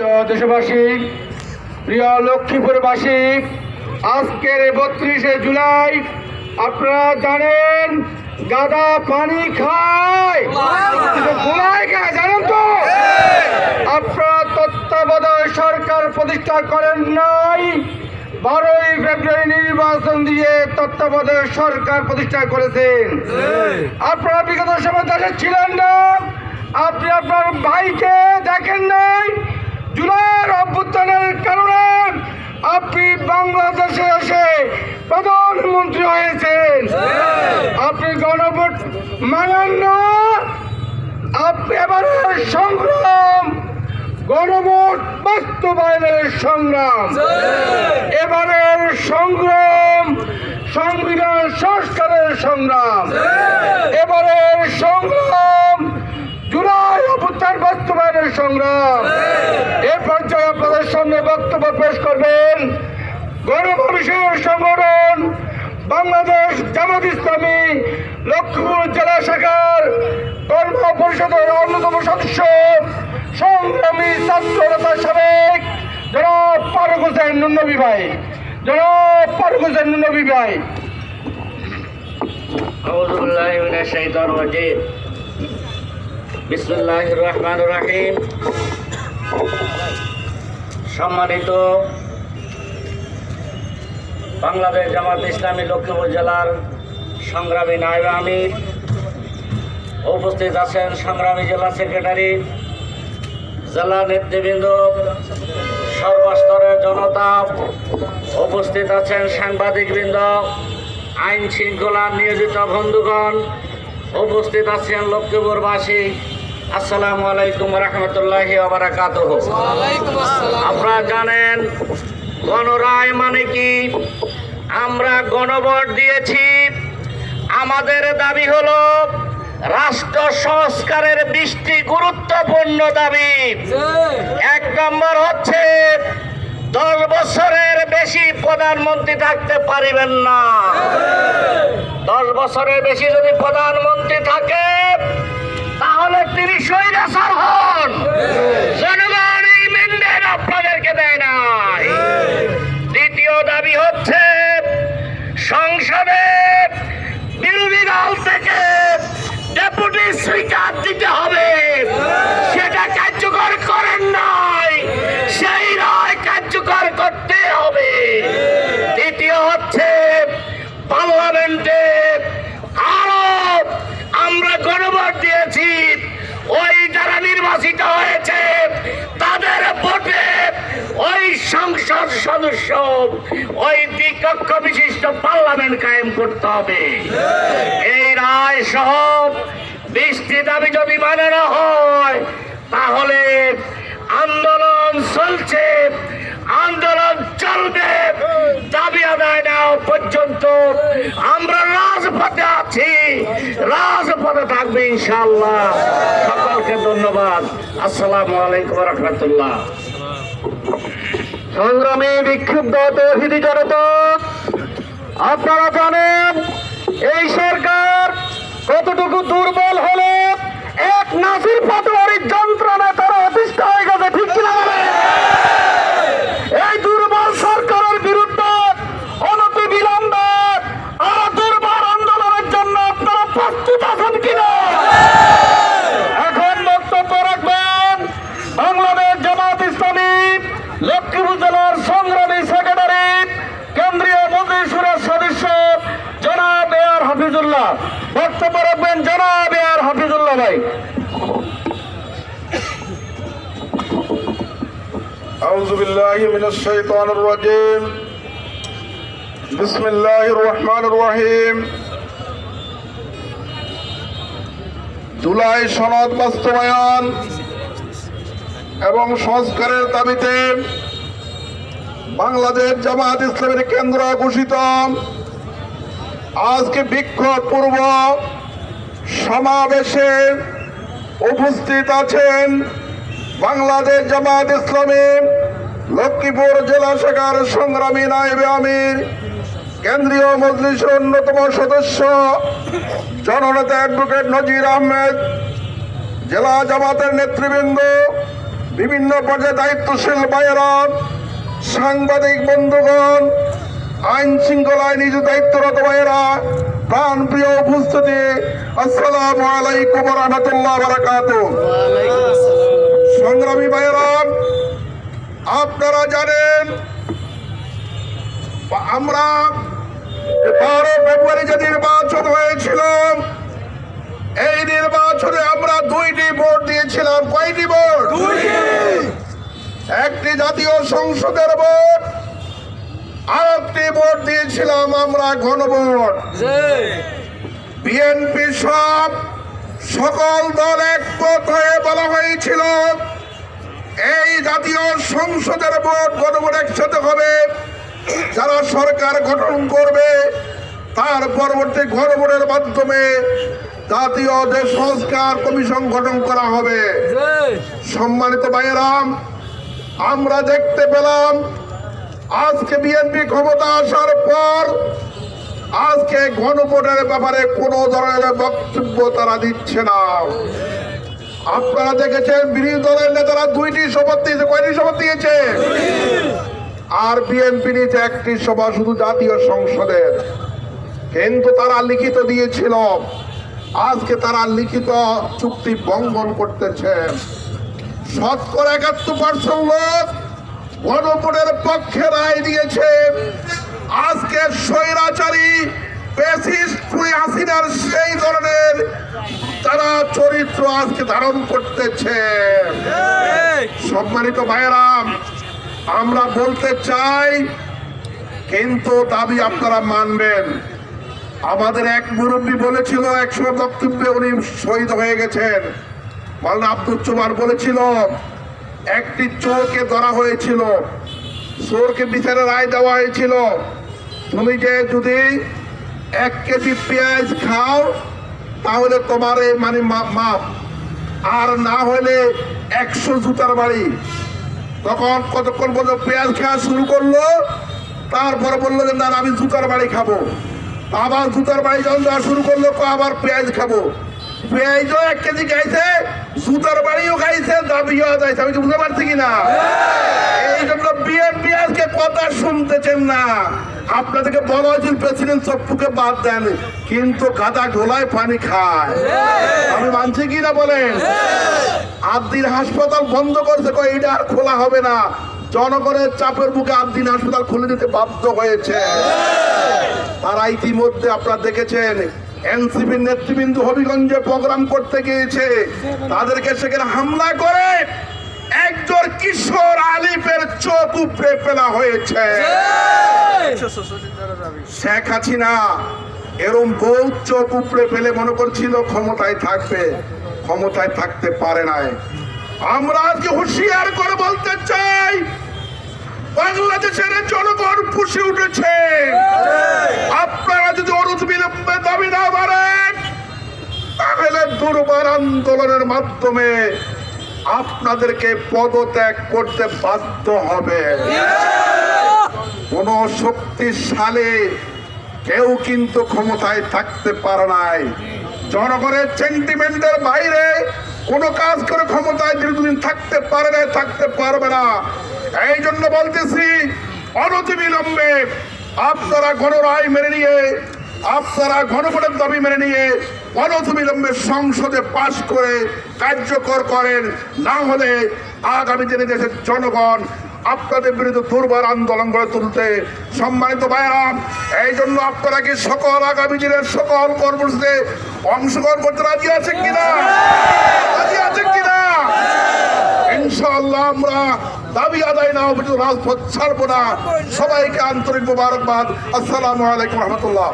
দেশবাসী, প্রিয় লক্ষ্মীপুরবাসী, আজকের 32শে জুলাই আপনারা জানেন গাদা পানি খায় গোলায় খায়, জানেন তো? আপনারা তত্ত্বাবধায়ক সরকার প্রতিষ্ঠা করেন নাই, 12ই ফেব্রুয়ারি নির্বাচন দিয়ে তত্ত্বাবধায়ক সরকার প্রতিষ্ঠা করেছেন। আপনারা বিগত সময় দেশে ছিলেন না, আপনি আপনার ভাইকে দেখেন নাই। জুলাইয়ের অভ্যুত্থানের কারণে আপনি বাংলাদেশে এসে প্রধানমন্ত্রী হয়েছেন। আপনি গণভোট মানেন না। আপনি এবারের সংগ্রাম গণভোট বাস্তবায়নের সংগ্রাম, এবারের সংগ্রাম সংবিধান সংস্কারের সংগ্রাম, এবারের সংগ্রাম জুলাই অভ্যুত্থান বাস্তবায়নের সংগ্রাম। এ পর্যায়ে আপনাদের সামনে বক্তব্য পেশ করবেন গণভবিষ্যৎ সংগঠন বাংলাদেশ জামাত ইসলামী লক্ষ্মীপুর জেলা শাখার কর্ম পরিষদের অন্যতম সদস্য সংগ্রামী ছাত্র নেতা সাবেক জনাব ফারুক হোসেন নুনবী ভাই। জনাব ফারুক হোসেন নুনবী ভাই। আউযু বিল্লাহি মিনাশ শাইতানির রাজিম। বিসমিল্লাহির রহমানির রহিম। সম্মানিত বাংলাদেশ জামাত ইসলামী লক্ষ্মীপুর জেলার সংগ্রামী নায়েবে আমির, উপস্থিত আছেন সংগ্রামী জেলা সেক্রেটারি, জেলা নেতৃবৃন্দ, সর্বস্তরের জনতা, উপস্থিত আছেন সাংবাদিকবৃন্দ, আইন শৃঙ্খলা নিয়োজিত বন্ধুগণ, উপস্থিত আছেন লক্ষ্মীপুরবাসী। আসসালামু আলাইকুম রহমতুল্লাহি ওয়া বারাকাতুহু। আপনারা জানেন গণরায় মানে কি? আমরা গণভোট দিয়েছি। আমাদের দাবি হলো রাষ্ট্র সংস্কারের 20টি গুরুত্বপূর্ণ দাবি। 1 নম্বর হচ্ছে 10 বছরের বেশি প্রধানমন্ত্রী থাকতে পারিবেন না। 10 বছরের বেশি যদি প্রধানমন্ত্রী থাকে তাহলে তিনি স্বৈরাচার হন। জনগণ এই ম্যান্ডেট আপনাদেরকে দেয় নাই। দ্বিতীয় দাবি হচ্ছে সংসদে বিরোধী দল থেকে ডেপুটি স্পিকার দিতে হবে। সেটা কার্যকর করেন নাই, সেই রায় কার্যকর করতে হবে। তৃতীয় হচ্ছে পার্লামেন্টে আরো আমরা গণভোট দিয়েছি, ওই যারা নির্বাচিত হয়েছে তাদের ভোটে ওই সংসদ সদস্য ওই দ্বিকক্ষ বিশিষ্ট পার্লামেন্ট কায়েম করতে হবে। এই রায় সহ 20টি দাবি যদি মানে না হয় তাহলে আন্দোলন চলছে, আন্দোলন চলবে, দাবি আদায় না পর্যন্ত আমরা রাজপথে আছি, রাজপথে থাকবে ইনশাআল্লাহ। সকলকে ধন্যবাদ। আসসালামু আলাইকুম রহমতুল্লাহ। সংগ্রামী বিক্ষুব্ধ তৌহিদি জনতা, আপনারা জানেন এই সরকার কতটুকু দুর্বল হলে এক নাসির পাটোয়ারির যন্ত্রণা তারা অতিষ্ঠ হয়ে গেছে, ঠিক কিনা বলেন? এই দুর্বল সরকারের বিরুদ্ধে অনতি বিলম্বে আর দুর্বল আন্দোলনের জন্য আপনারা প্রস্তুত আছেন কিনা? এখন বক্তব্য রাখবেন বাংলাদেশ জামাত ইসলামী লক্ষ্মীপুর জেলার সংগ্রামী সেক্রেটারি, কেন্দ্রীয় মজলিসের সদস্য জনাব এআর হাফিজুল্লাহ। বক্তব্য রাখবেন জনাব এআর হাফিজুল্লাহ ভাই। আউযু বিল্লাহি মিনাশ শাইতানির রাজিম। বিসমিল্লাহির রহমানির রহিম। জুলাই সনদ বাস্তবায়ন এবং সংস্কারের দাবিতে বাংলাদেশ জামাত ইসলামের কেন্দ্র ঘোষিত আজকে বিক্ষোভ পূর্ব সমাবেশে উপস্থিত আছেন বাংলাদেশ জামাত ইসলামী লক্ষ্মীপুর জেলা শাখার সংগ্রামী নায়েবে আমির, কেন্দ্রীয় মজলিসের অন্যতম সদস্য জননেতা অ্যাডভোকেট নজির আহমেদ, জেলা জামাতের নেতৃবৃন্দ, বিভিন্ন পর্যায়ে দায়িত্বশীল ভাইয়েরা, সাংবাদিক বন্ধুগণ, আইন শৃঙ্খলায় নিজ দায়িত্বরত ভাইয়েরা, প্রাণ প্রিয় উপস্থিতি, আসসালামু আলাইকুম ওয়া রাহমাতুল্লাহি ওয়া বারাকাতুহু। সংগ্রামী ভাইয়েরা, আপনারা জানেন আমরা 12 ফেব্রুয়ারি যে নির্বাচন হয়েছিল, এই নির্বাচনে আমরা 2টি ভোট দিয়েছিলাম। কয়টি ভোট? একটি জাতীয় সংসদের ভোট, আর একটি ভোট দিয়েছিলাম আমরা গণভোট। বিএনপি সকল দল একমত হয়ে বলা হয়েছিল এই জাতীয় সংসদের ভোট গণভোট একসাথে হবে। যারা সরকার গঠন করবে তার পরবর্তী গণভোটের মাধ্যমে জাতীয় দেশ সংস্কার কমিশন গঠন করা হবে। সম্মানিত ভাইয়েরা, আমরা দেখতে পেলাম আজকে বিএনপি ক্ষমতা আসার পর আজকে গণভোটের ব্যাপারে কোনো ধরনের বক্তব্য তারা দিচ্ছে না। আপনারা দেখেছেন বিরোধী দলের নেতারা 2টি শপথ দিয়েছে। কয়টি শপথ দিয়েছে? আর বিএনপি নিয়েছে একটি সভা শুধু জাতীয় সংসদের। কিন্তু তারা লিখিত দিয়েছিল, আজকে তারা লিখিত চুক্তি ভঙ্গন করতেছে। শতকরা 71% লোক গণভোটের পক্ষে রায় দিয়েছে। আজকে স্বৈরাচারী ফ্যাসিস্ট হাসিনার সেই ধরনের তারা চরিত্র আজকে ধারণ করতেছে। সম্মানিত ভাইয়েরা, আমরা বলতে চাই, কিন্তু দাবি আপনারা মানবেন। আমাদের এক মুরব্বী বলেছিল, 100 বক্তব্যে উনি শহীদ হয়ে গেছেন, মাওলানা আব্দুল জব্বার বলেছিল একটি চোরকে ধরা হয়েছিল, চোরকে বিচারের রায় দেওয়া হয়েছিল, তুমি যে যদি 1 কেজি পেঁয়াজ খাও তাহলে তোমার মানে মাপ, আর না হলে 100 জুতার বাড়ি। তখন কতক্ষণ পর্যন্ত পেঁয়াজ খাওয়া শুরু করলো, তারপরে বললো যে না আমি জুতার বাড়ি খাবো। আবার জুতার বাড়ি যখন দেওয়া শুরু করলো, আবার পেঁয়াজ খাবো। পেঁয়াজও 1 কেজি খাইছে, জুতার বাড়িও খাইছে, দাবিও আদায়ছে। আমি বুঝতে পারছি কিনা? এই জন্য বিএনপি আজকে কথা শুনতেছেন না। আপনাদেরকে বলা হয়েছিল প্রেসিডেন্ট চপ্পুকে বাদ দেন, কিন্তু গাদা গোলায় পানি খায়। আমি মানছি কিনা বলেন? আদ্দিন হাসপাতাল বন্ধ করছে, কয় এটা আর খোলা হবে না। জনগণের চাপের মুখে আদ্দিন হাসপাতাল খুলে দিতে বাধ্য হয়েছে। তারা ইতিমধ্যে আপনারা দেখেছেন এনসিপির নেতৃবৃন্দ হবিগঞ্জে প্রোগ্রাম করতে গিয়েছে, তাদেরকে সেখানে হামলা করে একজন কিশোর আলিফের চোখ উপড়ে ফেলা হয়েছে। শেখ হাসিনা এরম বহু চোখ উপড়ে ফেলে মনে করছিল ক্ষমতায় থাকবে, ক্ষমতায় থাকতে পারে নাই। আমরা আজকে হুঁশিয়ার করে বলতে চাই, বাংলাদেশের জনগণ ফুঁসে উঠেছে। আপনারা যদি অনতিবিলম্বে দাবি না করেন, তাহলে দুর্বার আন্দোলনের মাধ্যমে আপনাদেরকে পদত্যাগ করতে বাধ্য হবে। কোন শক্তিশালী কেউ কিন্তু ক্ষমতায় থাকতে পারে নাই। জনগণের সেন্টিমেন্টের বাইরে কোনো কাজ করে ক্ষমতায় দীর্ঘদিন থাকতে পারে না, থাকতে পারবে না। এই জন্য বলতেছি, অনতিবিলম্বে আপনারা গণরায় মেনে নিয়ে, আপনারা গণভোটের দাবি মেনে নিয়ে অনতিবিলম্বে সংসদে পাশ করে কার্যকর করেন। না হলে আগামী দিনে দেশের জনগণ আপনাদের বিরুদ্ধে দুর্বার আন্দোলন গড়ে তুলতে। সম্মানিত ভাইরা, এই জন্য আপনারা কি সকল আগামী দিনের সকল কর্মসূচিতে অংশগ্রহণ করতে রাজি আছেন কিনা? রাজি আছেন কিনা? ইনশাআল্লাহ আমরা দাবি আদায় না হবে রাজপথ ছাড়বো না। সবাইকে আন্তরিক মোবারকবাদ। আসসালামু আলাইকুম রহমতুল্লাহ।